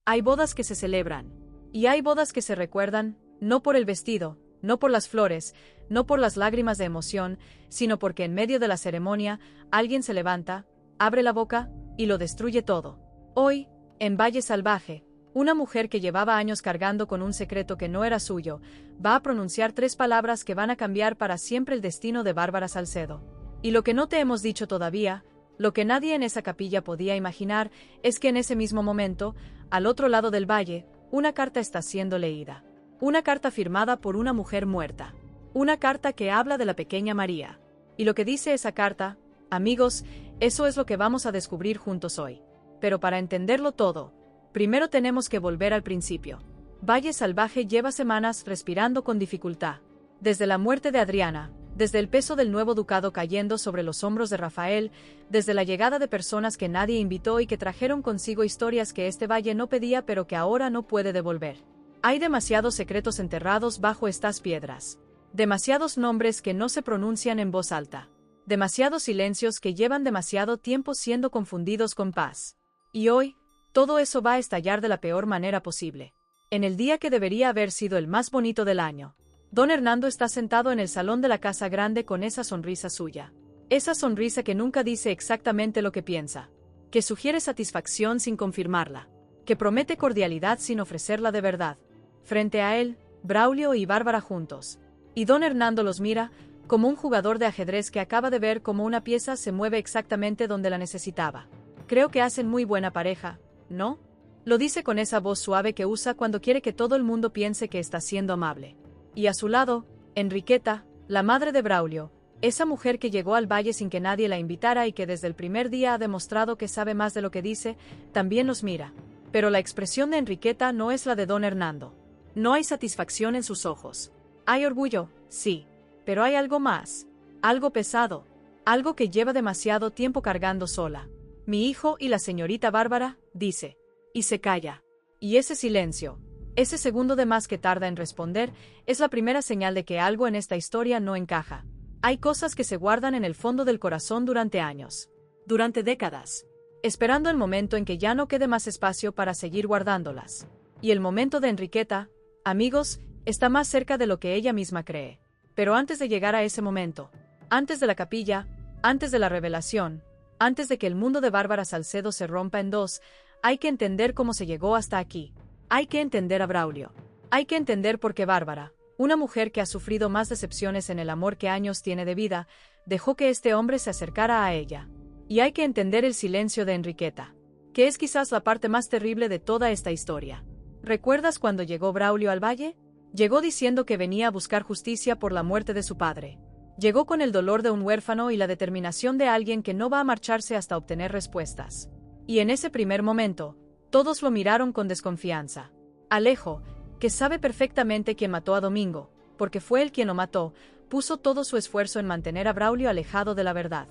Hay bodas que se celebran. Y hay bodas que se recuerdan, no por el vestido, no por las flores, no por las lágrimas de emoción, sino porque en medio de la ceremonia, alguien se levanta, abre la boca, y lo destruye todo. Hoy, en Valle Salvaje, una mujer que llevaba años cargando con un secreto que no era suyo, va a pronunciar 3 palabras que van a cambiar para siempre el destino de Bárbara Salcedo. Y lo que no te hemos dicho todavía, lo que nadie en esa capilla podía imaginar, es que en ese mismo momento, al otro lado del valle, una carta está siendo leída. Una carta firmada por una mujer muerta. Una carta que habla de la pequeña María. Y lo que dice esa carta, amigos, eso es lo que vamos a descubrir juntos hoy. Pero para entenderlo todo, primero tenemos que volver al principio. Valle Salvaje lleva semanas respirando con dificultad. Desde la muerte de Adriana, desde el peso del nuevo ducado cayendo sobre los hombros de Rafael, desde la llegada de personas que nadie invitó y que trajeron consigo historias que este valle no pedía pero que ahora no puede devolver. Hay demasiados secretos enterrados bajo estas piedras. Demasiados nombres que no se pronuncian en voz alta. Demasiados silencios que llevan demasiado tiempo siendo confundidos con paz. Y hoy, todo eso va a estallar de la peor manera posible. En el día que debería haber sido el más bonito del año. Don Hernando está sentado en el salón de la casa grande con esa sonrisa suya. Esa sonrisa que nunca dice exactamente lo que piensa. Que sugiere satisfacción sin confirmarla. Que promete cordialidad sin ofrecerla de verdad. Frente a él, Braulio y Bárbara juntos. Y don Hernando los mira, como un jugador de ajedrez que acaba de ver cómo una pieza se mueve exactamente donde la necesitaba. Creo que hacen muy buena pareja, ¿no? Lo dice con esa voz suave que usa cuando quiere que todo el mundo piense que está siendo amable. Y a su lado, Enriqueta, la madre de Braulio, esa mujer que llegó al valle sin que nadie la invitara y que desde el primer día ha demostrado que sabe más de lo que dice, también los mira. Pero la expresión de Enriqueta no es la de don Hernando. No hay satisfacción en sus ojos. Hay orgullo, sí, pero hay algo más. Algo pesado. Algo que lleva demasiado tiempo cargando sola. Mi hijo y la señorita Bárbara, dice. Y se calla. Y ese silencio, ese segundo de más que tarda en responder, es la primera señal de que algo en esta historia no encaja. Hay cosas que se guardan en el fondo del corazón durante años. Durante décadas. Esperando el momento en que ya no quede más espacio para seguir guardándolas. Y el momento de Enriqueta, amigos, está más cerca de lo que ella misma cree. Pero antes de llegar a ese momento, antes de la capilla, antes de la revelación, antes de que el mundo de Bárbara Salcedo se rompa en dos, hay que entender cómo se llegó hasta aquí. Hay que entender a Braulio. Hay que entender por qué Bárbara, una mujer que ha sufrido más decepciones en el amor que años tiene de vida, dejó que este hombre se acercara a ella. Y hay que entender el silencio de Enriqueta, que es quizás la parte más terrible de toda esta historia. ¿Recuerdas cuando llegó Braulio al valle? Llegó diciendo que venía a buscar justicia por la muerte de su padre. Llegó con el dolor de un huérfano y la determinación de alguien que no va a marcharse hasta obtener respuestas. Y en ese primer momento, todos lo miraron con desconfianza. Alejo, que sabe perfectamente quién mató a Domingo, porque fue él quien lo mató, puso todo su esfuerzo en mantener a Braulio alejado de la verdad.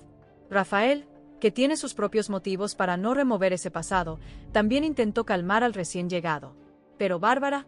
Rafael, que tiene sus propios motivos para no remover ese pasado, también intentó calmar al recién llegado. Pero Bárbara,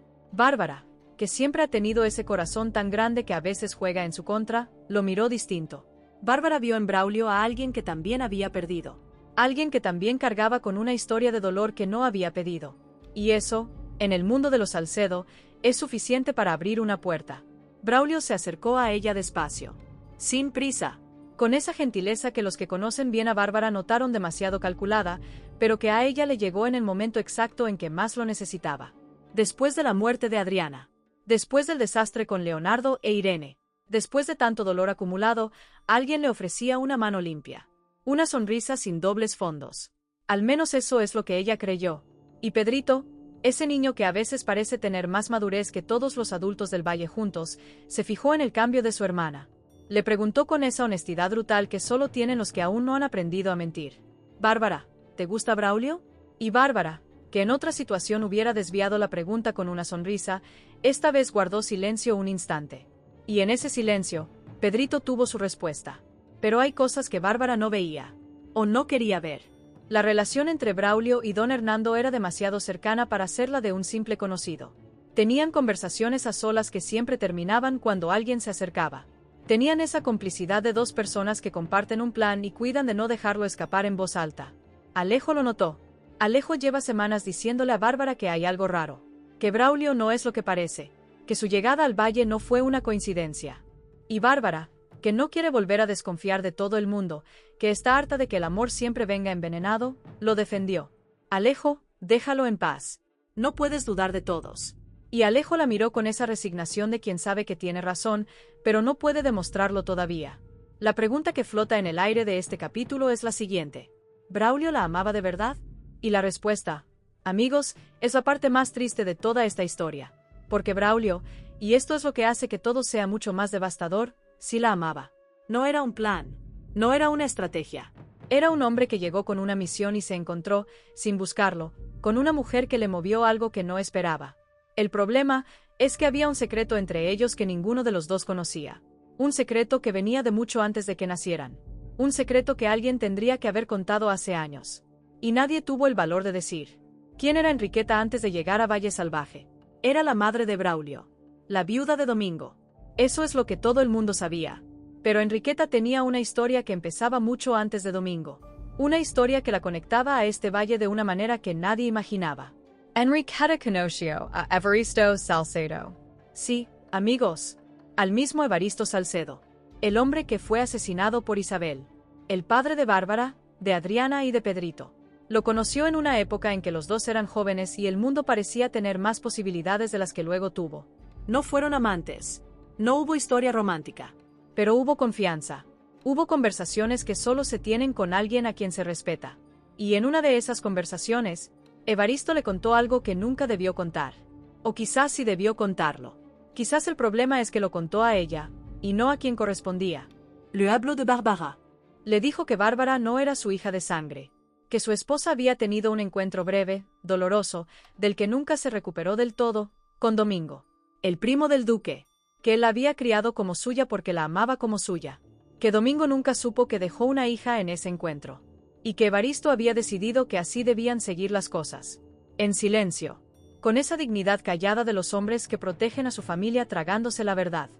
que siempre ha tenido ese corazón tan grande que a veces juega en su contra, lo miró distinto. Bárbara vio en Braulio a alguien que también había perdido. Alguien que también cargaba con una historia de dolor que no había pedido. Y eso, en el mundo de los Salcedo, es suficiente para abrir una puerta. Braulio se acercó a ella despacio. Sin prisa. Con esa gentileza que los que conocen bien a Bárbara notaron demasiado calculada, pero que a ella le llegó en el momento exacto en que más lo necesitaba. Después de la muerte de Adriana. Después del desastre con Leonardo e Irene. Después de tanto dolor acumulado, alguien le ofrecía una mano limpia. Una sonrisa sin dobles fondos. Al menos eso es lo que ella creyó. Y Pedrito, ese niño que a veces parece tener más madurez que todos los adultos del valle juntos, se fijó en el cambio de su hermana. Le preguntó con esa honestidad brutal que solo tienen los que aún no han aprendido a mentir. Bárbara, ¿te gusta Braulio? Y Bárbara, que en otra situación hubiera desviado la pregunta con una sonrisa, esta vez guardó silencio un instante. Y en ese silencio, Pedrito tuvo su respuesta. Pero hay cosas que Bárbara no veía. O no quería ver. La relación entre Braulio y don Hernando era demasiado cercana para ser la de un simple conocido. Tenían conversaciones a solas que siempre terminaban cuando alguien se acercaba. Tenían esa complicidad de dos personas que comparten un plan y cuidan de no dejarlo escapar en voz alta. Alejo lo notó. Alejo lleva semanas diciéndole a Bárbara que hay algo raro, que Braulio no es lo que parece, que su llegada al valle no fue una coincidencia. Y Bárbara, que no quiere volver a desconfiar de todo el mundo, que está harta de que el amor siempre venga envenenado, lo defendió. Alejo, déjalo en paz. No puedes dudar de todos. Y Alejo la miró con esa resignación de quien sabe que tiene razón, pero no puede demostrarlo todavía. La pregunta que flota en el aire de este capítulo es la siguiente: ¿Braulio la amaba de verdad? Y la respuesta, amigos, es la parte más triste de toda esta historia. Porque Braulio, y esto es lo que hace que todo sea mucho más devastador, sí la amaba. No era un plan, no era una estrategia. Era un hombre que llegó con una misión y se encontró, sin buscarlo, con una mujer que le movió algo que no esperaba. El problema es que había un secreto entre ellos que ninguno de los dos conocía. Un secreto que venía de mucho antes de que nacieran. Un secreto que alguien tendría que haber contado hace años. Y nadie tuvo el valor de decir. ¿Quién era Enriqueta antes de llegar a Valle Salvaje? Era la madre de Braulio. La viuda de Domingo. Eso es lo que todo el mundo sabía. Pero Enriqueta tenía una historia que empezaba mucho antes de Domingo. Una historia que la conectaba a este valle de una manera que nadie imaginaba. Enriqueta conoció a Evaristo Salcedo. Sí, amigos. Al mismo Evaristo Salcedo. El hombre que fue asesinado por Isabel. El padre de Bárbara, de Adriana y de Pedrito. Lo conoció en una época en que los dos eran jóvenes y el mundo parecía tener más posibilidades de las que luego tuvo. No fueron amantes. No hubo historia romántica. Pero hubo confianza. Hubo conversaciones que solo se tienen con alguien a quien se respeta. Y en una de esas conversaciones, Evaristo le contó algo que nunca debió contar. O quizás sí debió contarlo. Quizás el problema es que lo contó a ella, y no a quien correspondía. Le habló de Bárbara. Le dijo que Bárbara no era su hija de sangre, que su esposa había tenido un encuentro breve, doloroso, del que nunca se recuperó del todo, con Domingo, el primo del duque, que él la había criado como suya porque la amaba como suya, que Domingo nunca supo que dejó una hija en ese encuentro, y que Evaristo había decidido que así debían seguir las cosas. En silencio, con esa dignidad callada de los hombres que protegen a su familia tragándose la verdad.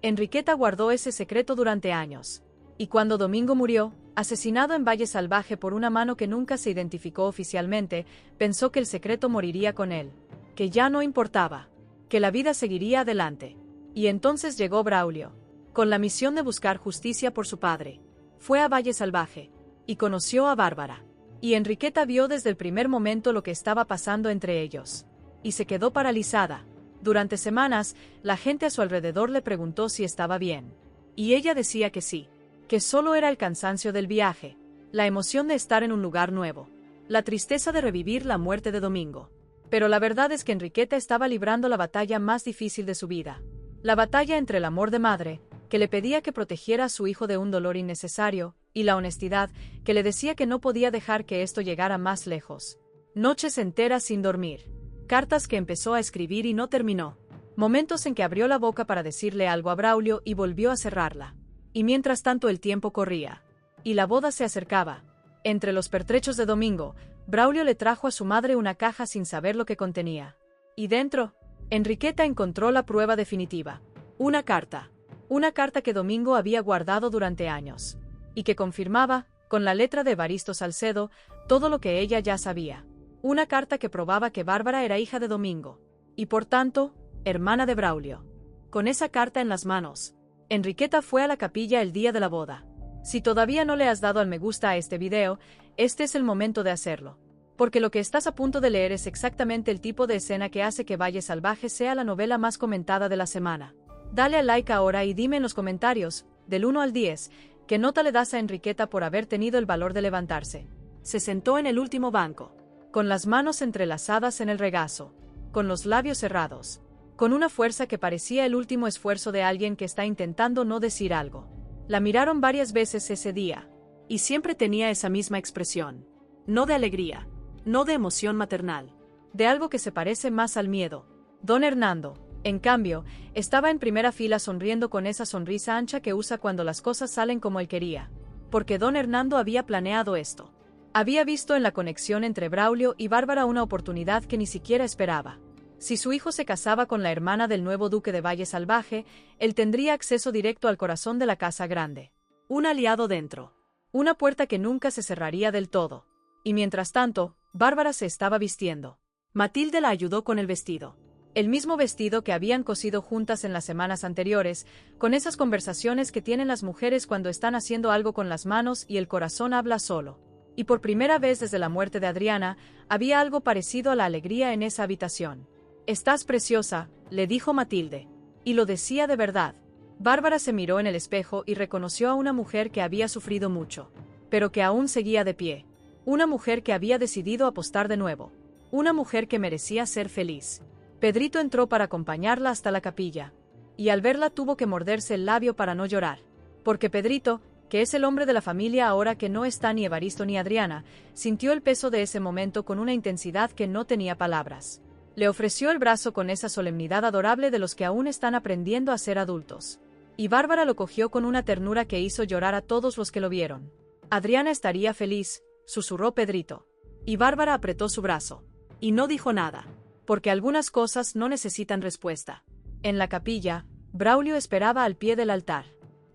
Enriqueta guardó ese secreto durante años. Y cuando Domingo murió, asesinado en Valle Salvaje por una mano que nunca se identificó oficialmente, pensó que el secreto moriría con él, que ya no importaba, que la vida seguiría adelante. Y entonces llegó Braulio, con la misión de buscar justicia por su padre. Fue a Valle Salvaje, y conoció a Bárbara. Y Enriqueta vio desde el primer momento lo que estaba pasando entre ellos. Y se quedó paralizada. Durante semanas, la gente a su alrededor le preguntó si estaba bien. Y ella decía que sí, que solo era el cansancio del viaje, la emoción de estar en un lugar nuevo, la tristeza de revivir la muerte de Domingo. Pero la verdad es que Enriqueta estaba librando la batalla más difícil de su vida. La batalla entre el amor de madre, que le pedía que protegiera a su hijo de un dolor innecesario, y la honestidad, que le decía que no podía dejar que esto llegara más lejos. Noches enteras sin dormir. Cartas que empezó a escribir y no terminó. Momentos en que abrió la boca para decirle algo a Braulio y volvió a cerrarla. Y mientras tanto el tiempo corría. Y la boda se acercaba. Entre los pertrechos de Domingo, Braulio le trajo a su madre una caja sin saber lo que contenía. Y dentro, Enriqueta encontró la prueba definitiva. Una carta. Una carta que Domingo había guardado durante años. Y que confirmaba, con la letra de Evaristo Salcedo, todo lo que ella ya sabía. Una carta que probaba que Bárbara era hija de Domingo. Y por tanto, hermana de Braulio. Con esa carta en las manos, Enriqueta fue a la capilla el día de la boda. Si todavía no le has dado al me gusta a este video, este es el momento de hacerlo. Porque lo que estás a punto de leer es exactamente el tipo de escena que hace que Valle Salvaje sea la novela más comentada de la semana. Dale al like ahora y dime en los comentarios, del 1 al 10, qué nota le das a Enriqueta por haber tenido el valor de levantarse. Se sentó en el último banco, con las manos entrelazadas en el regazo, con los labios cerrados, con una fuerza que parecía el último esfuerzo de alguien que está intentando no decir algo. La miraron varias veces ese día, y siempre tenía esa misma expresión. No de alegría, no de emoción maternal, de algo que se parece más al miedo. Don Hernando, en cambio, estaba en primera fila sonriendo con esa sonrisa ancha que usa cuando las cosas salen como él quería. Porque don Hernando había planeado esto. Había visto en la conexión entre Braulio y Bárbara una oportunidad que ni siquiera esperaba. Si su hijo se casaba con la hermana del nuevo duque de Valle Salvaje, él tendría acceso directo al corazón de la casa grande. Un aliado dentro. Una puerta que nunca se cerraría del todo. Y mientras tanto, Bárbara se estaba vistiendo. Matilde la ayudó con el vestido. El mismo vestido que habían cosido juntas en las semanas anteriores, con esas conversaciones que tienen las mujeres cuando están haciendo algo con las manos y el corazón habla solo. Y por primera vez desde la muerte de Adriana, había algo parecido a la alegría en esa habitación. «Estás preciosa», le dijo Matilde. Y lo decía de verdad. Bárbara se miró en el espejo y reconoció a una mujer que había sufrido mucho, pero que aún seguía de pie. Una mujer que había decidido apostar de nuevo. Una mujer que merecía ser feliz. Pedrito entró para acompañarla hasta la capilla. Y al verla tuvo que morderse el labio para no llorar. Porque Pedrito, que es el hombre de la familia ahora que no está ni Evaristo ni Adriana, sintió el peso de ese momento con una intensidad que no tenía palabras. Le ofreció el brazo con esa solemnidad adorable de los que aún están aprendiendo a ser adultos. Y Bárbara lo cogió con una ternura que hizo llorar a todos los que lo vieron. Adriana estaría feliz, susurró Pedrito. Y Bárbara apretó su brazo. Y no dijo nada. Porque algunas cosas no necesitan respuesta. En la capilla, Braulio esperaba al pie del altar.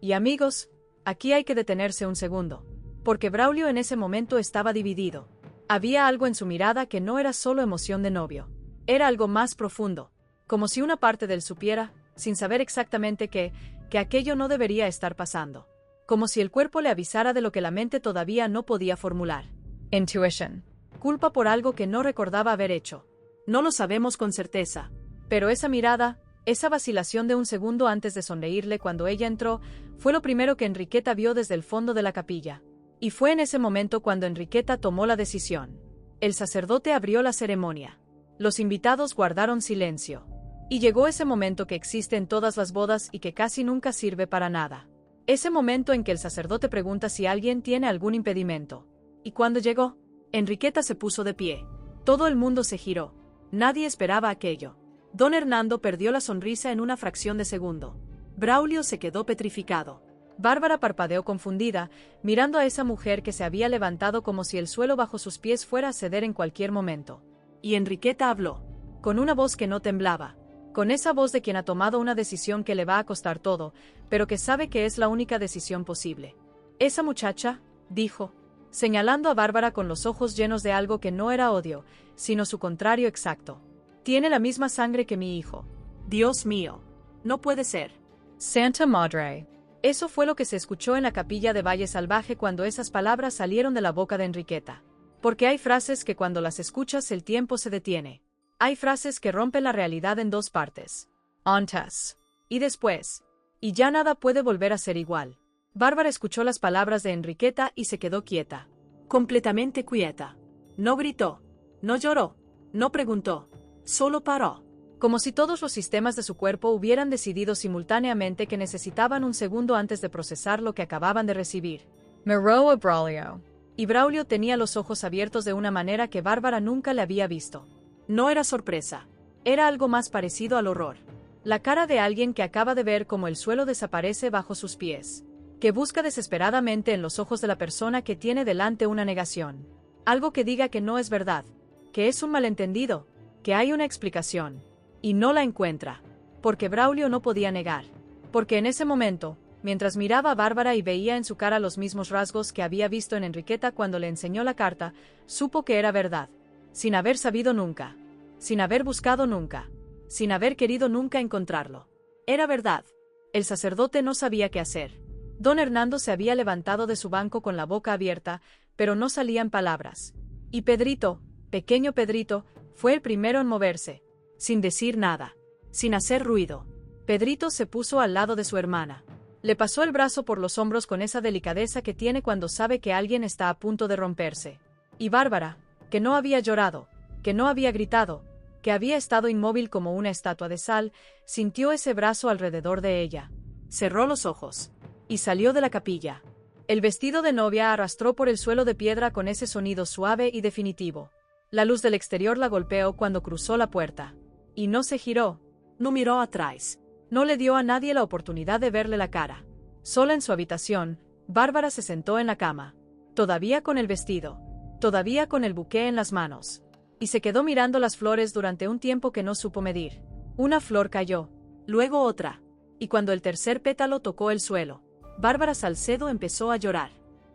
Y amigos, aquí hay que detenerse un segundo. Porque Braulio en ese momento estaba dividido. Había algo en su mirada que no era solo emoción de novio. Era algo más profundo. Como si una parte de él supiera, sin saber exactamente que aquello no debería estar pasando. Como si el cuerpo le avisara de lo que la mente todavía no podía formular. Intuition. Culpa por algo que no recordaba haber hecho. No lo sabemos con certeza. Pero esa mirada, esa vacilación de un segundo antes de sonreírle cuando ella entró, fue lo primero que Enriqueta vio desde el fondo de la capilla. Y fue en ese momento cuando Enriqueta tomó la decisión. El sacerdote abrió la ceremonia. Los invitados guardaron silencio. Y llegó ese momento que existe en todas las bodas y que casi nunca sirve para nada. Ese momento en que el sacerdote pregunta si alguien tiene algún impedimento. Y cuando llegó, Enriqueta se puso de pie. Todo el mundo se giró. Nadie esperaba aquello. Don Hernando perdió la sonrisa en una fracción de segundo. Braulio se quedó petrificado. Bárbara parpadeó confundida, mirando a esa mujer que se había levantado como si el suelo bajo sus pies fuera a ceder en cualquier momento. Y Enriqueta habló, con una voz que no temblaba. Con esa voz de quien ha tomado una decisión que le va a costar todo, pero que sabe que es la única decisión posible. Esa muchacha, dijo, señalando a Bárbara con los ojos llenos de algo que no era odio, sino su contrario exacto. Tiene la misma sangre que mi hijo. Dios mío. No puede ser. Santa Madre. Eso fue lo que se escuchó en la capilla de Valle Salvaje cuando esas palabras salieron de la boca de Enriqueta. Porque hay frases que cuando las escuchas el tiempo se detiene. Hay frases que rompen la realidad en dos partes. Antes. Y después. Y ya nada puede volver a ser igual. Bárbara escuchó las palabras de Enriqueta y se quedó quieta. Completamente quieta. No gritó. No lloró. No preguntó. Solo paró. Como si todos los sistemas de su cuerpo hubieran decidido simultáneamente que necesitaban un segundo antes de procesar lo que acababan de recibir. Miró a Braulio. Y Braulio tenía los ojos abiertos de una manera que Bárbara nunca le había visto. No era sorpresa. Era algo más parecido al horror. La cara de alguien que acaba de ver cómo el suelo desaparece bajo sus pies. Que busca desesperadamente en los ojos de la persona que tiene delante una negación. Algo que diga que no es verdad. Que es un malentendido. Que hay una explicación. Y no la encuentra. Porque Braulio no podía negar. Porque en ese momento, mientras miraba a Bárbara y veía en su cara los mismos rasgos que había visto en Enriqueta cuando le enseñó la carta, supo que era verdad. Sin haber sabido nunca. Sin haber buscado nunca. Sin haber querido nunca encontrarlo. Era verdad. El sacerdote no sabía qué hacer. Don Hernando se había levantado de su banco con la boca abierta, pero no salían palabras. Y Pedrito, pequeño Pedrito, fue el primero en moverse. Sin decir nada. Sin hacer ruido. Pedrito se puso al lado de su hermana. Le pasó el brazo por los hombros con esa delicadeza que tiene cuando sabe que alguien está a punto de romperse. Y Bárbara, que no había llorado, que no había gritado, que había estado inmóvil como una estatua de sal, sintió ese brazo alrededor de ella. Cerró los ojos. Y salió de la capilla. El vestido de novia arrastró por el suelo de piedra con ese sonido suave y definitivo. La luz del exterior la golpeó cuando cruzó la puerta. Y no se giró. No miró atrás. No le dio a nadie la oportunidad de verle la cara. Sola en su habitación, Bárbara se sentó en la cama. Todavía con el vestido. Todavía con el buqué en las manos. Y se quedó mirando las flores durante un tiempo que no supo medir. Una flor cayó. Luego otra. Y cuando el tercer pétalo tocó el suelo, Bárbara Salcedo empezó a llorar.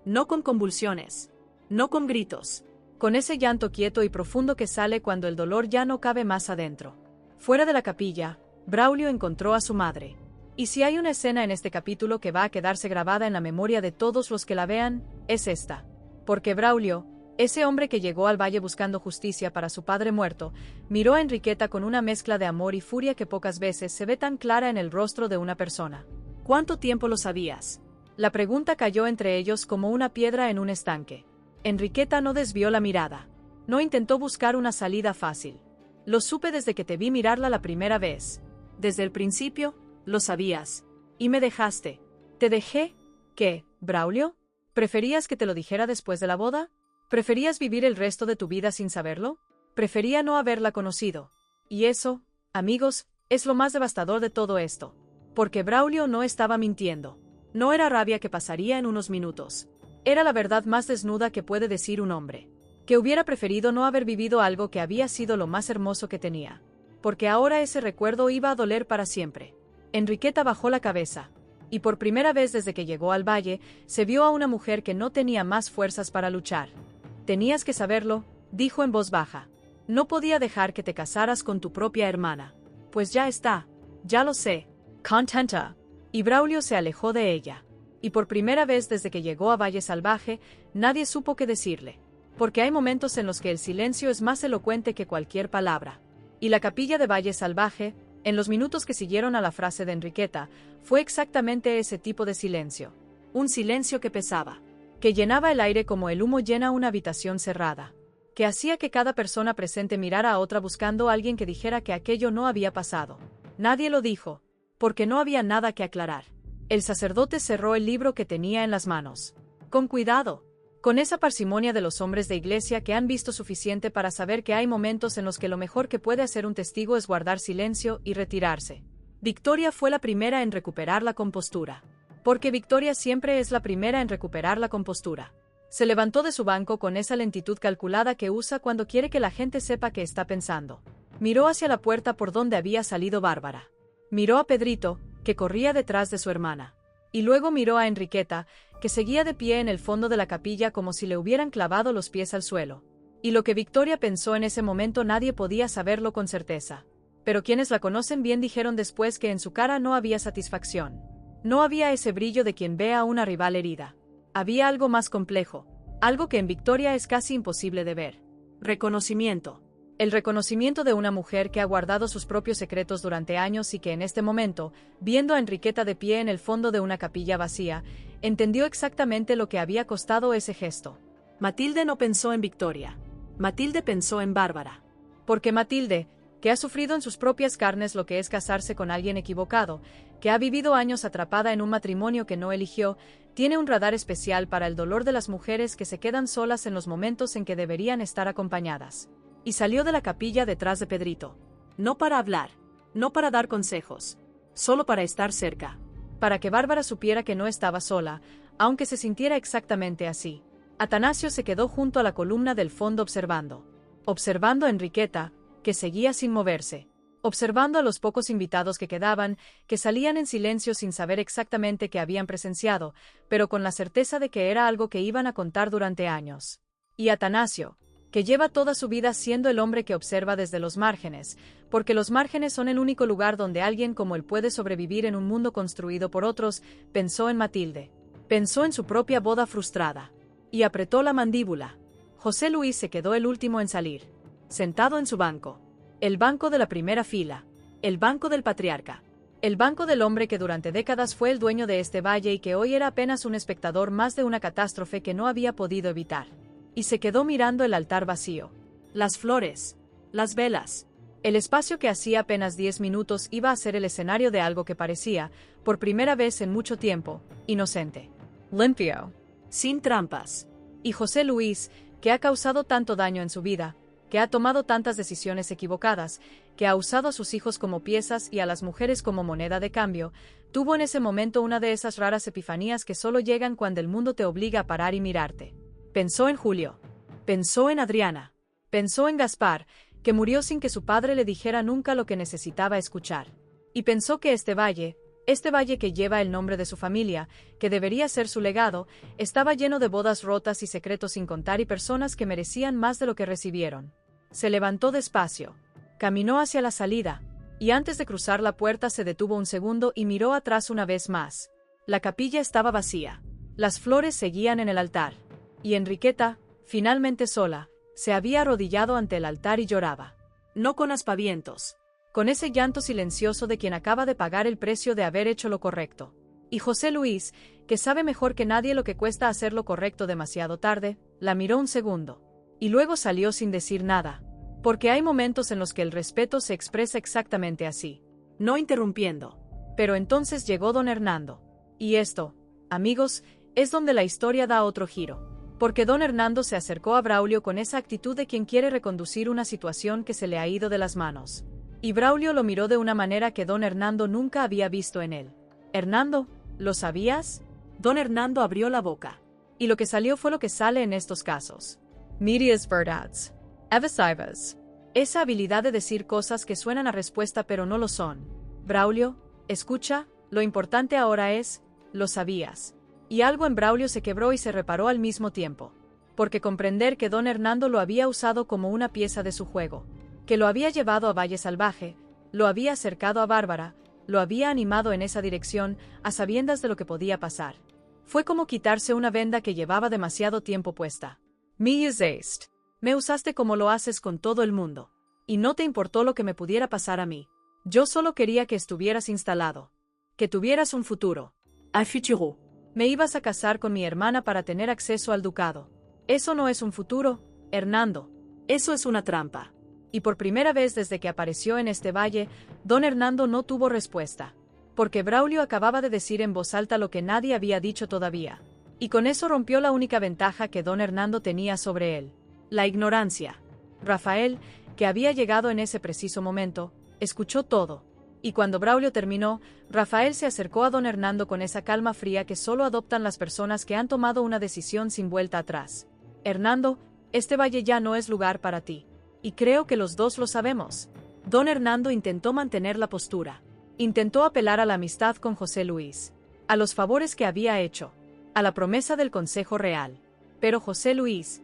No con convulsiones. No con gritos. con ese llanto quieto y profundo que sale cuando el dolor ya no cabe más adentro. Fuera de la capilla, Braulio encontró a su madre. Y si hay una escena en este capítulo que va a quedarse grabada en la memoria de todos los que la vean, es esta. Porque Braulio, ese hombre que llegó al valle buscando justicia para su padre muerto, miró a Enriqueta con una mezcla de amor y furia que pocas veces se ve tan clara en el rostro de una persona. ¿Cuánto tiempo lo sabías? La pregunta cayó entre ellos como una piedra en un estanque. Enriqueta no desvió la mirada. No intentó buscar una salida fácil. Lo supe desde que te vi mirarla la primera vez. Desde el principio, lo sabías. Y me dejaste. ¿Te dejé? ¿Qué, Braulio? ¿Preferías que te lo dijera después de la boda? ¿Preferías vivir el resto de tu vida sin saberlo? Prefería no haberla conocido. Y eso, amigos, es lo más devastador de todo esto. Porque Braulio no estaba mintiendo. No era rabia que pasaría en unos minutos. Era la verdad más desnuda que puede decir un hombre. Que hubiera preferido no haber vivido algo que había sido lo más hermoso que tenía. Porque ahora ese recuerdo iba a doler para siempre. Enriqueta bajó la cabeza. Y por primera vez desde que llegó al valle, se vio a una mujer que no tenía más fuerzas para luchar. Tenías que saberlo, dijo en voz baja. No podía dejar que te casaras con tu propia hermana. Pues ya está. Ya lo sé. Contenta. Y Braulio se alejó de ella. Y por primera vez desde que llegó a Valle Salvaje, nadie supo qué decirle. Porque hay momentos en los que el silencio es más elocuente que cualquier palabra. Y la capilla de Valle Salvaje, en los minutos que siguieron a la frase de Enriqueta, fue exactamente ese tipo de silencio. Un silencio que pesaba. Que llenaba el aire como el humo llena una habitación cerrada. Que hacía que cada persona presente mirara a otra buscando a alguien que dijera que aquello no había pasado. Nadie lo dijo. Porque no había nada que aclarar. El sacerdote cerró el libro que tenía en las manos. Con cuidado. Con esa parsimonia de los hombres de iglesia que han visto suficiente para saber que hay momentos en los que lo mejor que puede hacer un testigo es guardar silencio y retirarse. Victoria fue la primera en recuperar la compostura. Porque Victoria siempre es la primera en recuperar la compostura. Se levantó de su banco con esa lentitud calculada que usa cuando quiere que la gente sepa que está pensando. Miró hacia la puerta por donde había salido Bárbara. Miró a Pedrito, que corría detrás de su hermana. Y luego miró a Enriqueta, que seguía de pie en el fondo de la capilla como si le hubieran clavado los pies al suelo. Y lo que Victoria pensó en ese momento nadie podía saberlo con certeza. Pero quienes la conocen bien dijeron después que en su cara no había satisfacción. No había ese brillo de quien ve a una rival herida. Había algo más complejo, algo que en Victoria es casi imposible de ver. Reconocimiento. El reconocimiento de una mujer que ha guardado sus propios secretos durante años y que en este momento, viendo a Enriqueta de pie en el fondo de una capilla vacía, entendió exactamente lo que había costado ese gesto. Matilde no pensó en Victoria. Matilde pensó en Bárbara. Porque Matilde, que ha sufrido en sus propias carnes lo que es casarse con alguien equivocado, que ha vivido años atrapada en un matrimonio que no eligió, tiene un radar especial para el dolor de las mujeres que se quedan solas en los momentos en que deberían estar acompañadas. Y salió de la capilla detrás de Pedrito. No para hablar, no para dar consejos, solo para estar cerca. Para que Bárbara supiera que no estaba sola, aunque se sintiera exactamente así. Atanasio se quedó junto a la columna del fondo observando. Observando a Enriqueta, que seguía sin moverse. Observando a los pocos invitados que quedaban, que salían en silencio sin saber exactamente qué habían presenciado, pero con la certeza de que era algo que iban a contar durante años. Y Atanasio, que lleva toda su vida siendo el hombre que observa desde los márgenes, porque los márgenes son el único lugar donde alguien como él puede sobrevivir en un mundo construido por otros, pensó en Matilde. Pensó en su propia boda frustrada. Y apretó la mandíbula. José Luis se quedó el último en salir. Sentado en su banco. El banco de la primera fila. El banco del patriarca. El banco del hombre que durante décadas fue el dueño de este valle y que hoy era apenas un espectador más de una catástrofe que no había podido evitar. Y se quedó mirando el altar vacío. Las flores. Las velas. El espacio que hacía apenas 10 minutos iba a ser el escenario de algo que parecía, por primera vez en mucho tiempo, inocente. Limpio. Sin trampas. Y José Luis, que ha causado tanto daño en su vida, que ha tomado tantas decisiones equivocadas, que ha usado a sus hijos como piezas y a las mujeres como moneda de cambio, tuvo en ese momento una de esas raras epifanías que solo llegan cuando el mundo te obliga a parar y mirarte. Pensó en Julio. Pensó en Adriana. Pensó en Gaspar, que murió sin que su padre le dijera nunca lo que necesitaba escuchar. Y pensó que este valle, Este valle que lleva el nombre de su familia, que debería ser su legado, estaba lleno de bodas rotas y secretos sin contar y personas que merecían más de lo que recibieron. Se levantó despacio. Caminó hacia la salida, y antes de cruzar la puerta se detuvo un segundo y miró atrás una vez más. La capilla estaba vacía. Las flores seguían en el altar. Y Enriqueta, finalmente sola, se había arrodillado ante el altar y lloraba. No con aspavientos. Con ese llanto silencioso de quien acaba de pagar el precio de haber hecho lo correcto. Y José Luis, que sabe mejor que nadie lo que cuesta hacer lo correcto demasiado tarde, la miró un segundo. Y luego salió sin decir nada. Porque hay momentos en los que el respeto se expresa exactamente así. No interrumpiendo. Pero entonces llegó don Hernando. Y esto, amigos, es donde la historia da otro giro. Porque don Hernando se acercó a Braulio con esa actitud de quien quiere reconducir una situación que se le ha ido de las manos. Y Braulio lo miró de una manera que don Hernando nunca había visto en él. «Hernando, ¿lo sabías?» Don Hernando abrió la boca. Y lo que salió fue lo que sale en estos casos. Medias verdades. Evasivas. Esa habilidad de decir cosas que suenan a respuesta pero no lo son. Braulio, escucha, lo importante ahora es, lo sabías. Y algo en Braulio se quebró y se reparó al mismo tiempo. Porque comprender que don Hernando lo había usado como una pieza de su juego, que lo había llevado a Valle Salvaje, lo había acercado a Bárbara, lo había animado en esa dirección, a sabiendas de lo que podía pasar. Fue como quitarse una venda que llevaba demasiado tiempo puesta. Me usaste. Me usaste como lo haces con todo el mundo. Y no te importó lo que me pudiera pasar a mí. Yo solo quería que estuvieras instalado. Que tuvieras un futuro. Un futuro. Me ibas a casar con mi hermana para tener acceso al ducado. Eso no es un futuro, Hernando. Eso es una trampa. Y por primera vez desde que apareció en este valle, don Hernando no tuvo respuesta. Porque Braulio acababa de decir en voz alta lo que nadie había dicho todavía. Y con eso rompió la única ventaja que don Hernando tenía sobre él. La ignorancia. Rafael, que había llegado en ese preciso momento, escuchó todo. Y cuando Braulio terminó, Rafael se acercó a don Hernando con esa calma fría que solo adoptan las personas que han tomado una decisión sin vuelta atrás. Hernando, este valle ya no es lugar para ti. Y creo que los dos lo sabemos. Don Hernando intentó mantener la postura. Intentó apelar a la amistad con José Luis. A los favores que había hecho. A la promesa del Consejo Real. Pero José Luis,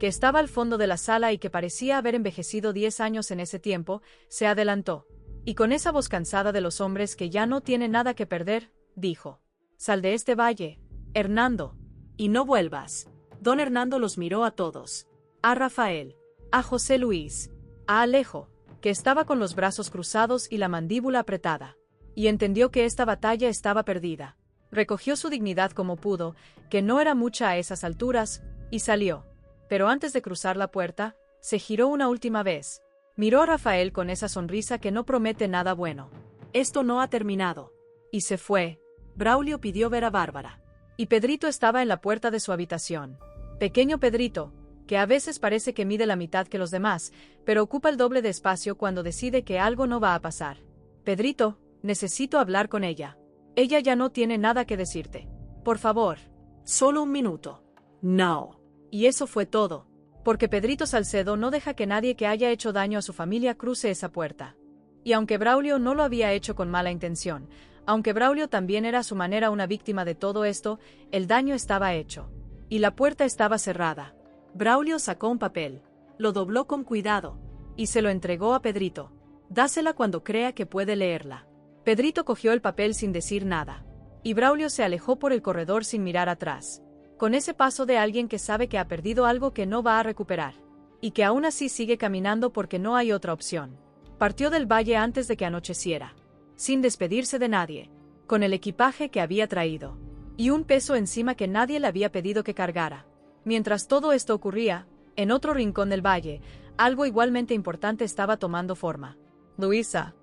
que estaba al fondo de la sala y que parecía haber envejecido 10 años en ese tiempo, se adelantó. Y con esa voz cansada de los hombres que ya no tienen nada que perder, dijo: «Sal de este valle, Hernando, y no vuelvas». Don Hernando los miró a todos. A Rafael, a José Luis, a Alejo, que estaba con los brazos cruzados y la mandíbula apretada. Y entendió que esta batalla estaba perdida. Recogió su dignidad como pudo, que no era mucha a esas alturas, y salió. Pero antes de cruzar la puerta, se giró una última vez. Miró a Rafael con esa sonrisa que no promete nada bueno. Esto no ha terminado. Y se fue. Braulio pidió ver a Bárbara. Y Pedrito estaba en la puerta de su habitación. Pequeño Pedrito, que a veces parece que mide la mitad que los demás, pero ocupa el doble de espacio cuando decide que algo no va a pasar. Pedrito, necesito hablar con ella. Ella ya no tiene nada que decirte. Por favor. Solo un minuto. No. Y eso fue todo. Porque Pedrito Salcedo no deja que nadie que haya hecho daño a su familia cruce esa puerta. Y aunque Braulio no lo había hecho con mala intención, aunque Braulio también era a su manera una víctima de todo esto, el daño estaba hecho. Y la puerta estaba cerrada. Braulio sacó un papel, lo dobló con cuidado, y se lo entregó a Pedrito. Dásela cuando crea que puede leerla. Pedrito cogió el papel sin decir nada. Y Braulio se alejó por el corredor sin mirar atrás. Con ese paso de alguien que sabe que ha perdido algo que no va a recuperar. Y que aún así sigue caminando porque no hay otra opción. Partió del valle antes de que anocheciera. Sin despedirse de nadie. Con el equipaje que había traído. Y un peso encima que nadie le había pedido que cargara. Mientras todo esto ocurría, en otro rincón del valle, algo igualmente importante estaba tomando forma. Luisa,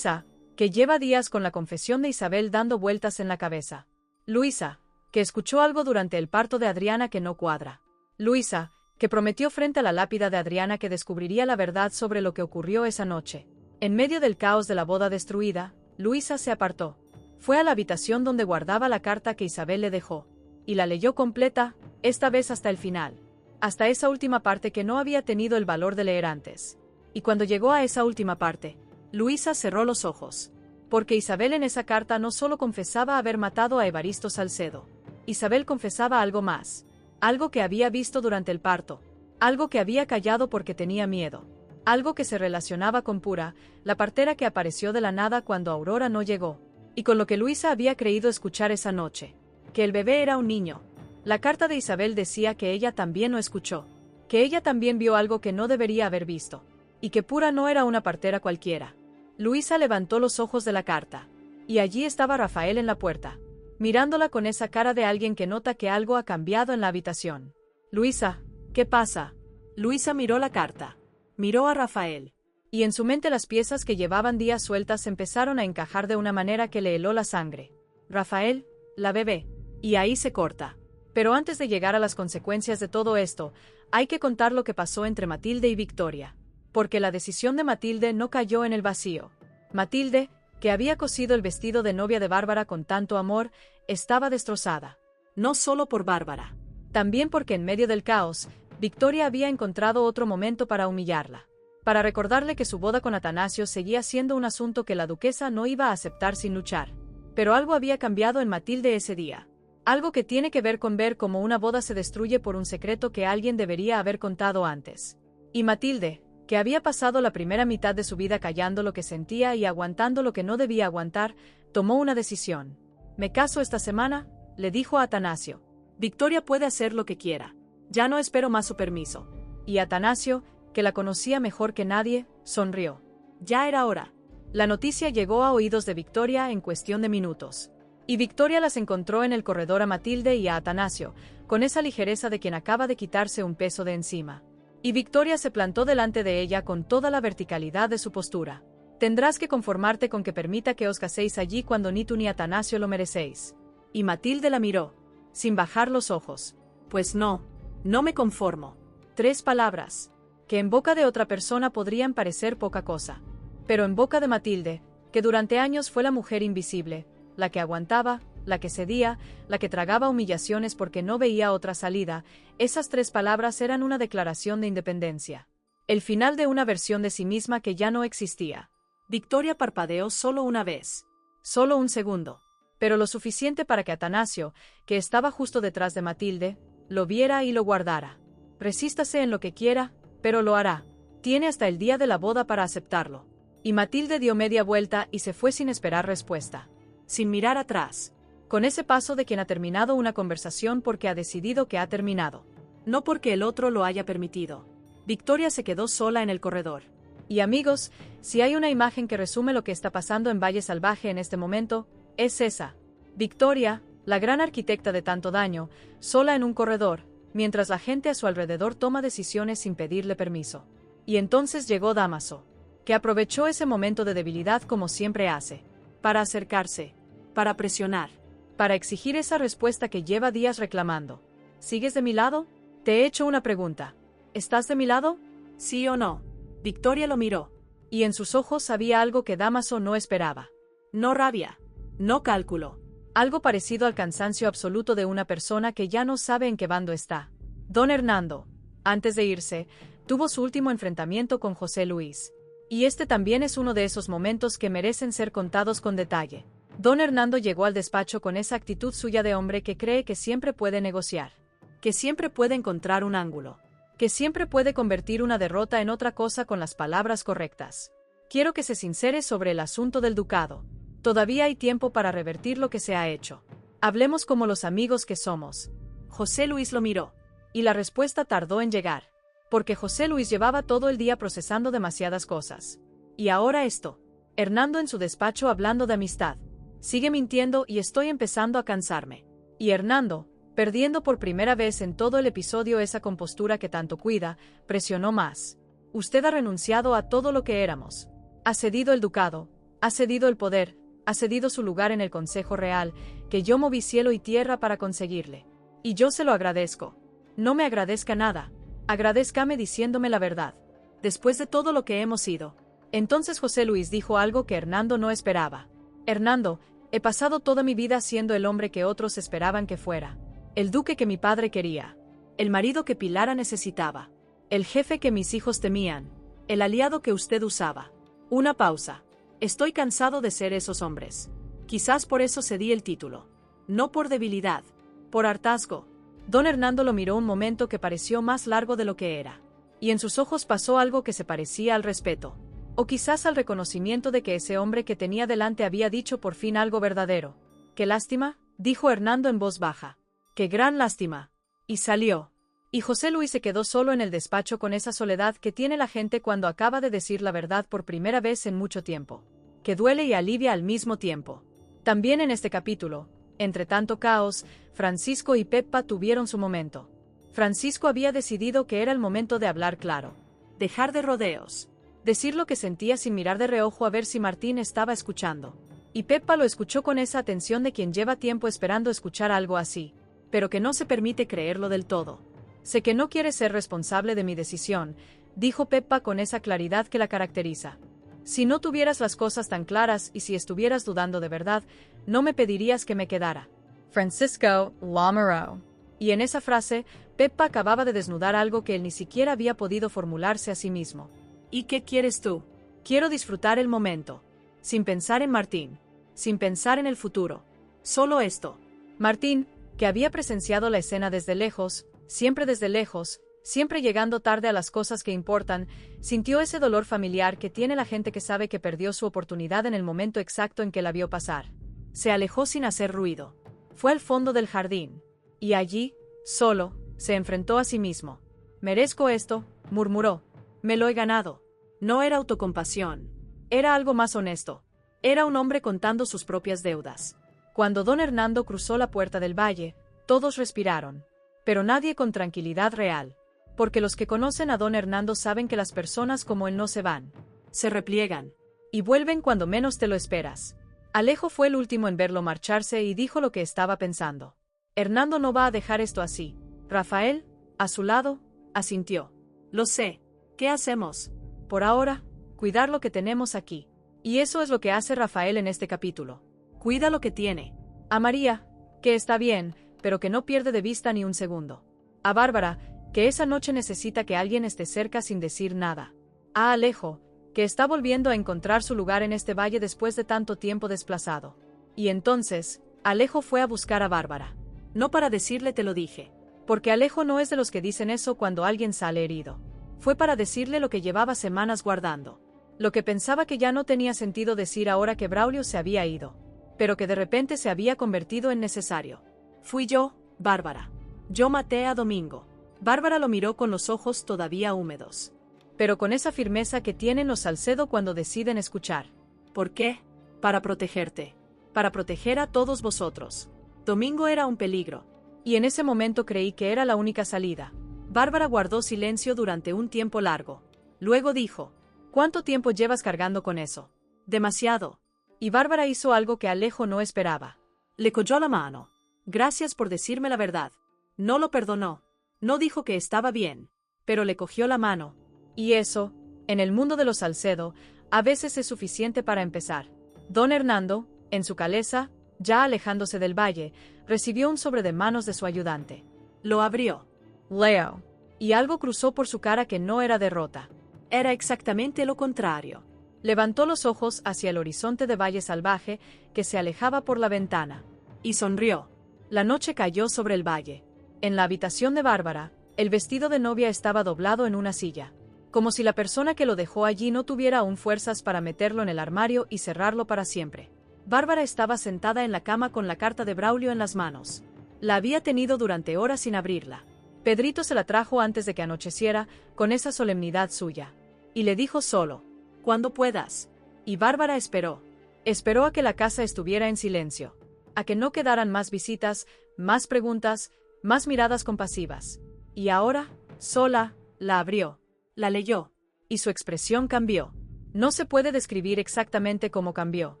que lleva días con la confesión de Isabel dando vueltas en la cabeza. Luisa, que escuchó algo durante el parto de Adriana que no cuadra. Luisa, que prometió frente a la lápida de Adriana que descubriría la verdad sobre lo que ocurrió esa noche. En medio del caos de la boda destruida, Luisa se apartó. Fue a la habitación donde guardaba la carta que Isabel le dejó. Y la leyó completa, esta vez hasta el final. Hasta esa última parte que no había tenido el valor de leer antes. Y cuando llegó a esa última parte, Luisa cerró los ojos. Porque Isabel en esa carta no solo confesaba haber matado a Evaristo Salcedo. Isabel confesaba algo más. Algo que había visto durante el parto. Algo que había callado porque tenía miedo. Algo que se relacionaba con Pura, la partera que apareció de la nada cuando Aurora no llegó. Y con lo que Luisa había creído escuchar esa noche. Que el bebé era un niño. La carta de Isabel decía que ella también lo escuchó. Que ella también vio algo que no debería haber visto. Y que Pura no era una partera cualquiera. Luisa levantó los ojos de la carta. Y allí estaba Rafael en la puerta, mirándola con esa cara de alguien que nota que algo ha cambiado en la habitación. Luisa, ¿qué pasa? Luisa miró la carta. Miró a Rafael. Y en su mente las piezas que llevaban días sueltas empezaron a encajar de una manera que le heló la sangre. Rafael, la bebé. Y ahí se corta. Pero antes de llegar a las consecuencias de todo esto, hay que contar lo que pasó entre Matilde y Victoria. Porque la decisión de Matilde no cayó en el vacío. Matilde, que había cosido el vestido de novia de Bárbara con tanto amor, estaba destrozada. No solo por Bárbara. También porque en medio del caos, Victoria había encontrado otro momento para humillarla. Para recordarle que su boda con Atanasio seguía siendo un asunto que la duquesa no iba a aceptar sin luchar. Pero algo había cambiado en Matilde ese día. Algo que tiene que ver con ver cómo una boda se destruye por un secreto que alguien debería haber contado antes. Y Matilde, que había pasado la primera mitad de su vida callando lo que sentía y aguantando lo que no debía aguantar, tomó una decisión. «Me caso esta semana», le dijo a Atanasio. «Victoria puede hacer lo que quiera. Ya no espero más su permiso». Y Atanasio, que la conocía mejor que nadie, sonrió. Ya era hora. La noticia llegó a oídos de Victoria en cuestión de minutos. Y Victoria las encontró en el corredor a Matilde y a Atanasio, con esa ligereza de quien acaba de quitarse un peso de encima. Y Victoria se plantó delante de ella con toda la verticalidad de su postura. «Tendrás que conformarte con que permita que os caséis allí cuando ni tú ni Atanasio lo merecéis». Y Matilde la miró, sin bajar los ojos. «Pues no, no me conformo». 3 palabras, que en boca de otra persona podrían parecer poca cosa. Pero en boca de Matilde, que durante años fue la mujer invisible, la que aguantaba, la que cedía, la que tragaba humillaciones porque no veía otra salida, esas 3 palabras eran una declaración de independencia. El final de una versión de sí misma que ya no existía. Victoria parpadeó solo una vez. Solo un segundo. Pero lo suficiente para que Atanasio, que estaba justo detrás de Matilde, lo viera y lo guardara. Resístase en lo que quiera, pero lo hará. Tiene hasta el día de la boda para aceptarlo. Y Matilde dio media vuelta y se fue sin esperar respuesta. Sin mirar atrás. Con ese paso de quien ha terminado una conversación porque ha decidido que ha terminado. No porque el otro lo haya permitido. Victoria se quedó sola en el corredor. Y amigos, si hay una imagen que resume lo que está pasando en Valle Salvaje en este momento, es esa. Victoria, la gran arquitecta de tanto daño, sola en un corredor, mientras la gente a su alrededor toma decisiones sin pedirle permiso. Y entonces llegó Dámaso, que aprovechó ese momento de debilidad como siempre hace, para acercarse, para presionar, para exigir esa respuesta que lleva días reclamando. ¿Sigues de mi lado? Te he hecho una pregunta. ¿Estás de mi lado? ¿Sí o no? Victoria lo miró, y en sus ojos había algo que Dámaso no esperaba. No rabia, no cálculo. Algo parecido al cansancio absoluto de una persona que ya no sabe en qué bando está. Don Hernando, antes de irse, tuvo su último enfrentamiento con José Luis. Y este también es uno de esos momentos que merecen ser contados con detalle. Don Hernando llegó al despacho con esa actitud suya de hombre que cree que siempre puede negociar, que siempre puede encontrar un ángulo, que siempre puede convertir una derrota en otra cosa con las palabras correctas. Quiero que se sincere sobre el asunto del ducado. Todavía hay tiempo para revertir lo que se ha hecho. Hablemos como los amigos que somos. José Luis lo miró, y la respuesta tardó en llegar, porque José Luis llevaba todo el día procesando demasiadas cosas. Y ahora esto. Hernando en su despacho hablando de amistad. Sigue mintiendo y estoy empezando a cansarme. Y Hernando, perdiendo por primera vez en todo el episodio esa compostura que tanto cuida, presionó más. Usted ha renunciado a todo lo que éramos. Ha cedido el ducado, ha cedido el poder, ha cedido su lugar en el Consejo Real, que yo moví cielo y tierra para conseguirle. Y yo se lo agradezco. No me agradezca nada. Agradézcame diciéndome la verdad. Después de todo lo que hemos sido. Entonces José Luis dijo algo que Hernando no esperaba. Hernando, he pasado toda mi vida siendo el hombre que otros esperaban que fuera. El duque que mi padre quería. El marido que Pilara necesitaba. El jefe que mis hijos temían. El aliado que usted usaba. Una pausa. Estoy cansado de ser esos hombres. Quizás por eso cedí el título. No por debilidad, por hartazgo. Don Hernando lo miró un momento que pareció más largo de lo que era. Y en sus ojos pasó algo que se parecía al respeto. O quizás al reconocimiento de que ese hombre que tenía delante había dicho por fin algo verdadero. «¡Qué lástima!», dijo Hernando en voz baja. «¡Qué gran lástima!». Y salió. Y José Luis se quedó solo en el despacho con esa soledad que tiene la gente cuando acaba de decir la verdad por primera vez en mucho tiempo. Que duele y alivia al mismo tiempo. También en este capítulo, entre tanto caos, Francisco y Pepa tuvieron su momento. Francisco había decidido que era el momento de hablar claro. Dejar de rodeos. Decir lo que sentía sin mirar de reojo a ver si Martín estaba escuchando. Y Pepa lo escuchó con esa atención de quien lleva tiempo esperando escuchar algo así, pero que no se permite creerlo del todo. «Sé que no quieres ser responsable de mi decisión», dijo Pepa con esa claridad que la caracteriza. «Si no tuvieras las cosas tan claras y si estuvieras dudando de verdad, no me pedirías que me quedara». Francisco Lamoureux. Y en esa frase, Pepa acababa de desnudar algo que él ni siquiera había podido formularse a sí mismo. ¿Y qué quieres tú? Quiero disfrutar el momento. Sin pensar en Martín. Sin pensar en el futuro. Solo esto. Martín, que había presenciado la escena desde lejos, siempre desde lejos, siempre llegando tarde a las cosas que importan, sintió ese dolor familiar que tiene la gente que sabe que perdió su oportunidad en el momento exacto en que la vio pasar. Se alejó sin hacer ruido. Fue al fondo del jardín. Y allí, solo, se enfrentó a sí mismo. «Merezco esto», murmuró. «Me lo he ganado». No era autocompasión. Era algo más honesto. Era un hombre contando sus propias deudas. Cuando don Hernando cruzó la puerta del valle, todos respiraron. Pero nadie con tranquilidad real. Porque los que conocen a don Hernando saben que las personas como él no se van. Se repliegan. Y vuelven cuando menos te lo esperas. Alejo fue el último en verlo marcharse y dijo lo que estaba pensando. «Hernando no va a dejar esto así». Rafael, a su lado, asintió. «Lo sé. ¿Qué hacemos?» «Por ahora, cuidar lo que tenemos aquí». Y eso es lo que hace Rafael en este capítulo. Cuida lo que tiene. A María, que está bien, pero que no pierde de vista ni un segundo. A Bárbara, que esa noche necesita que alguien esté cerca sin decir nada. A Alejo, que está volviendo a encontrar su lugar en este valle después de tanto tiempo desplazado. Y entonces, Alejo fue a buscar a Bárbara. No para decirle «te lo dije», porque Alejo no es de los que dicen eso cuando alguien sale herido. Fue para decirle lo que llevaba semanas guardando. Lo que pensaba que ya no tenía sentido decir ahora que Braulio se había ido, pero que de repente se había convertido en necesario. «Fui yo, Bárbara. Yo maté a Domingo». Bárbara lo miró con los ojos todavía húmedos, pero con esa firmeza que tienen los Salcedo cuando deciden escuchar. «¿Por qué?» «Para protegerte. Para proteger a todos vosotros. Domingo era un peligro. Y en ese momento creí que era la única salida». Bárbara guardó silencio durante un tiempo largo. Luego dijo: «¿Cuánto tiempo llevas cargando con eso?» «Demasiado». Y Bárbara hizo algo que Alejo no esperaba. Le cogió la mano. «Gracias por decirme la verdad». No lo perdonó. No dijo que estaba bien, pero le cogió la mano. Y eso, en el mundo de los Salcedo, a veces es suficiente para empezar. Don Hernando, en su caleza, ya alejándose del valle, recibió un sobre de manos de su ayudante. Lo abrió. Leo. Y algo cruzó por su cara que no era derrota. Era exactamente lo contrario. Levantó los ojos hacia el horizonte de valle salvaje que se alejaba por la ventana. Y sonrió. La noche cayó sobre el valle. En la habitación de Bárbara, el vestido de novia estaba doblado en una silla. Como si la persona que lo dejó allí no tuviera aún fuerzas para meterlo en el armario y cerrarlo para siempre. Bárbara estaba sentada en la cama con la carta de Braulio en las manos. La había tenido durante horas sin abrirla. Pedrito se la trajo antes de que anocheciera, con esa solemnidad suya. Y le dijo solo: «Cuando puedas». Y Bárbara esperó. Esperó a que la casa estuviera en silencio. A que no quedaran más visitas, más preguntas, más miradas compasivas. Y ahora, sola, la abrió. La leyó. Y su expresión cambió. No se puede describir exactamente cómo cambió.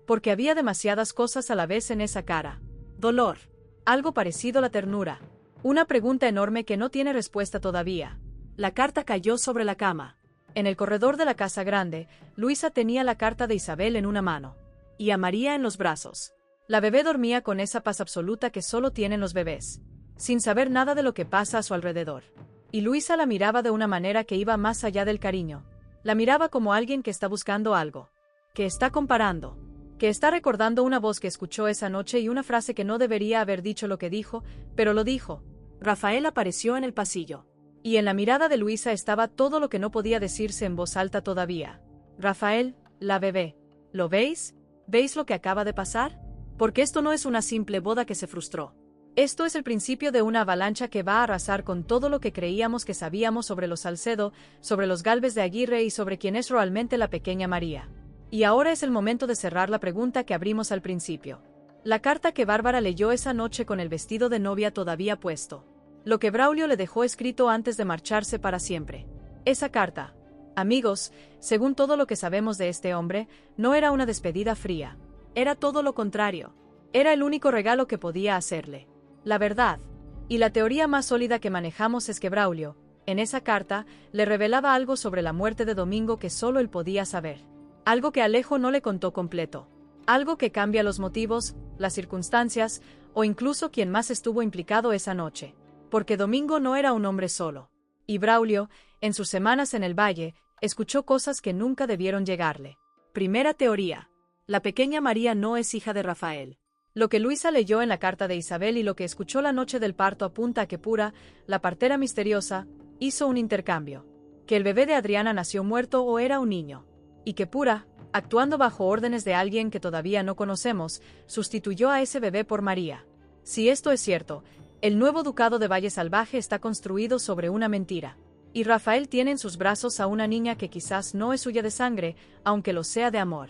Porque había demasiadas cosas a la vez en esa cara. Dolor. Algo parecido a la ternura. Una pregunta enorme que no tiene respuesta todavía. La carta cayó sobre la cama. En el corredor de la casa grande, Luisa tenía la carta de Isabel en una mano. Y a María en los brazos. La bebé dormía con esa paz absoluta que solo tienen los bebés. Sin saber nada de lo que pasa a su alrededor. Y Luisa la miraba de una manera que iba más allá del cariño. La miraba como alguien que está buscando algo. que está comparando, que está recordando una voz que escuchó esa noche y una frase que no debería haber dicho lo que dijo, pero lo dijo. Rafael apareció en el pasillo. Y en la mirada de Luisa estaba todo lo que no podía decirse en voz alta todavía. Rafael, la bebé. ¿Lo veis? ¿Veis lo que acaba de pasar? Porque esto no es una simple boda que se frustró. Esto es el principio de una avalancha que va a arrasar con todo lo que creíamos que sabíamos sobre los Salcedo, sobre los Gálvez de Aguirre y sobre quién es realmente la pequeña María. Y ahora es el momento de cerrar la pregunta que abrimos al principio. La carta que Bárbara leyó esa noche con el vestido de novia todavía puesto. Lo que Braulio le dejó escrito antes de marcharse para siempre. Esa carta, amigos, según todo lo que sabemos de este hombre, no era una despedida fría. Era todo lo contrario. Era el único regalo que podía hacerle. La verdad. Y la teoría más sólida que manejamos es que Braulio, en esa carta, le revelaba algo sobre la muerte de Domingo que solo él podía saber. Algo que Alejo no le contó completo. Algo que cambia los motivos, las circunstancias, o incluso quién más estuvo implicado esa noche. Porque Domingo no era un hombre solo. Y Braulio, en sus semanas en el valle, escuchó cosas que nunca debieron llegarle. Primera teoría. La pequeña María no es hija de Rafael. Lo que Luisa leyó en la carta de Isabel y lo que escuchó la noche del parto apunta a que Pura, la partera misteriosa, hizo un intercambio. Que el bebé de Adriana nació muerto o era un niño. Y que Pura, actuando bajo órdenes de alguien que todavía no conocemos, sustituyó a ese bebé por María. Si esto es cierto, el nuevo ducado de Valle Salvaje está construido sobre una mentira. Y Rafael tiene en sus brazos a una niña que quizás no es suya de sangre, aunque lo sea de amor.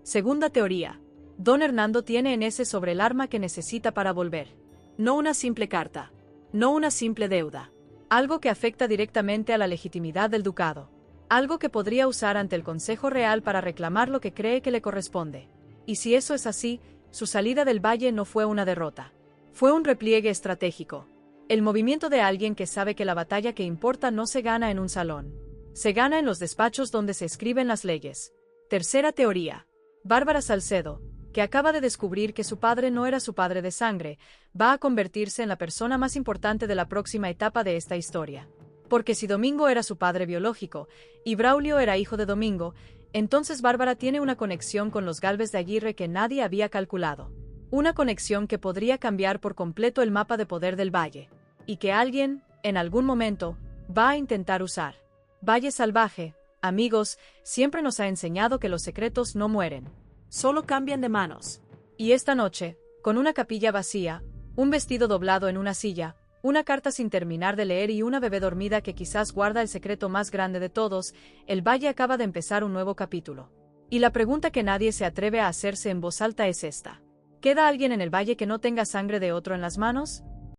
Segunda teoría. Don Hernando tiene en ese sobre el arma que necesita para volver. No una simple carta. No una simple deuda. Algo que afecta directamente a la legitimidad del ducado. Algo que podría usar ante el Consejo Real para reclamar lo que cree que le corresponde. Y si eso es así, su salida del valle no fue una derrota. Fue un repliegue estratégico. El movimiento de alguien que sabe que la batalla que importa no se gana en un salón. Se gana en los despachos donde se escriben las leyes. Tercera teoría. Bárbara Salcedo, que acaba de descubrir que su padre no era su padre de sangre, va a convertirse en la persona más importante de la próxima etapa de esta historia. Porque si Domingo era su padre biológico, y Braulio era hijo de Domingo, entonces Bárbara tiene una conexión con los Gálvez de Aguirre que nadie había calculado. Una conexión que podría cambiar por completo el mapa de poder del valle. Y que alguien, en algún momento, va a intentar usar. Valle Salvaje, amigos, siempre nos ha enseñado que los secretos no mueren. Solo cambian de manos. Y esta noche, con una capilla vacía, un vestido doblado en una silla, una carta sin terminar de leer y una bebé dormida que quizás guarda el secreto más grande de todos, el valle acaba de empezar un nuevo capítulo. Y la pregunta que nadie se atreve a hacerse en voz alta es esta. ¿Queda alguien en el valle que no tenga sangre de otro en las manos?